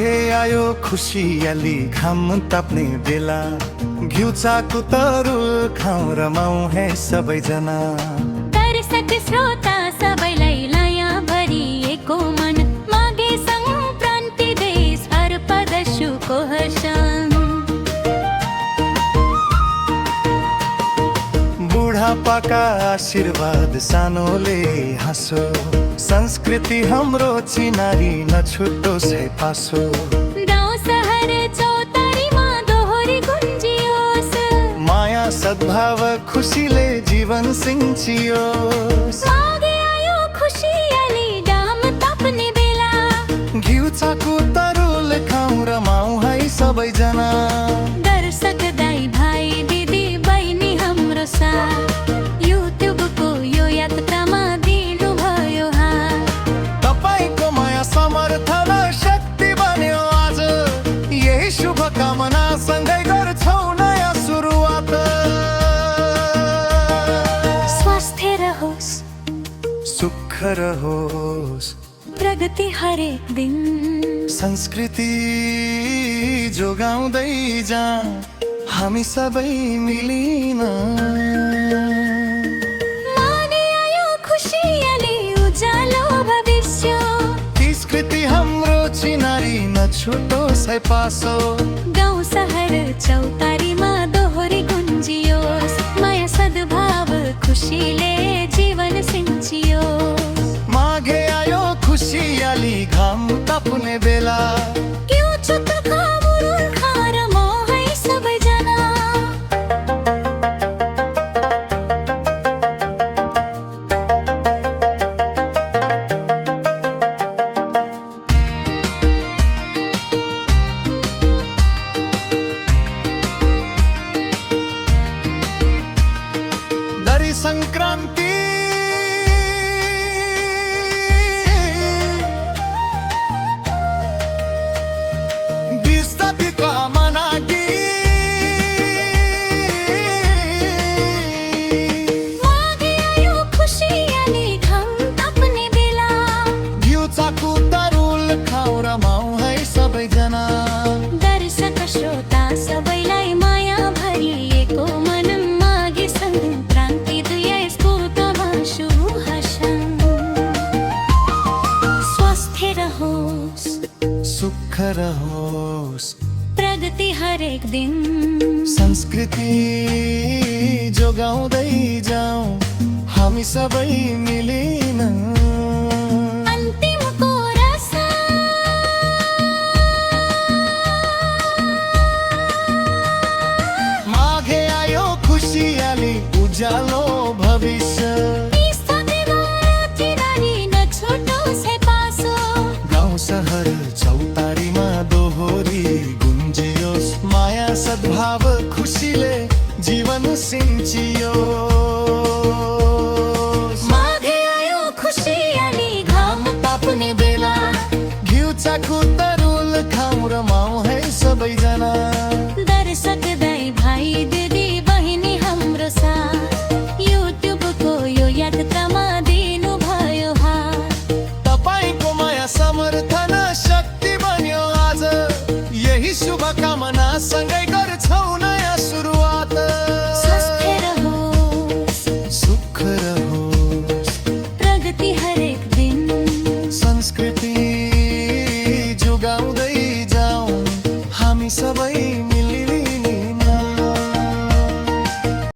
माघे आयो खुसियाली घाम ताप्ने बेला घिउ चाको तरुल खाउँ रमाउँ हे सबैजना। दर्शक श्रोता सबैलाई लया भरिएको मन माघे संक्रान्ति देश हर पदशुको हर्षण। बुढापाका आशीर्वाद सानोले हाँसो संस्कृति हाम्रो चिनारी नछुटोस् है पासो। गाउँ सहर चौतारीमा दोहोरी गुन्जियोस् माया सद्भाव खुसीले जीवन सिंचियोस्। माघे आयो खुसियाली घाम ताप्ने बेला घिउ चाको तरुल खाउँ रमाउँ है सबैजना। दर्शक दाइ भाइ दिदी बहिनी हाम्रो साथ युट्युबको यो यात्रामा दिनुभयो हात। तपाईको माया समर्थन शक्ति बन्यो आज यही शुभकामना सँगै गर्छौँ नयाँ सुरुवात। स्वास्थ्य रहोस् सुख रहोस् प्रगति हरेक दिन संस्कृति जोगाउँदै जाऊँ हामी सबै मिलिन। माघे आयो खुसियाली उज्यालो भविष्य संस्कृति हाम्रो चिनारी नछुटोस् है पासो। गाउँ सहर चौतारीमा दोहोरी गुन्जियोस् माया सद्भाव खुसीले जीवन सिंचियोस्। माघे आयो खुसियाली घाम ताप्ने बेला घिउ चाको तरुल खाउँ रमाउँ है सबैजना। दरी संक्रान्ति बिस्तापिका मनागी माघे आयो खुसियाली घाम ताप्ने बेला घिउ चाको तरुल खाउँ रमाउँ है सबैजना। दर्शक श्रोता सबैलाई माया भरिएको मन माघे संक्रान्ति दुयैको शुभ हर्षण। स्वास्थ्य रहोस् सुख रहोस् प्रगति हरेक दिन संस्कृति जोगाउँदै जाऊँ हामी सबै मिलिन। अन्तिमको रस माघे आयो खुसियाली उज्यालो भविष्य गाउँ सहर चौतारीमा दोहोरी गुन्जियोस् माया सद्भाव खुसीले जीवन सिंचियोस्। माघे आयो खुसियाली घाम ताप्ने बेला घिउ चाको तरुल खाउँ रमाउँ है सबैजना। दर्शक दाइ भाइ दिदी बहिनी हाम्रो साथ युट्युबको यो यात्रामा दिनुभयो हात। तपाईको माया समर्थन शक्ति बन्यो आज यही शुभकामना सँगै गर्छौँ नयाँ सुरुवात। स्वस्थ रहोस् सुख रहोस् प्रगति हरेक दिन संस्कृति जोगाउँदै जाऊँ हामी सबै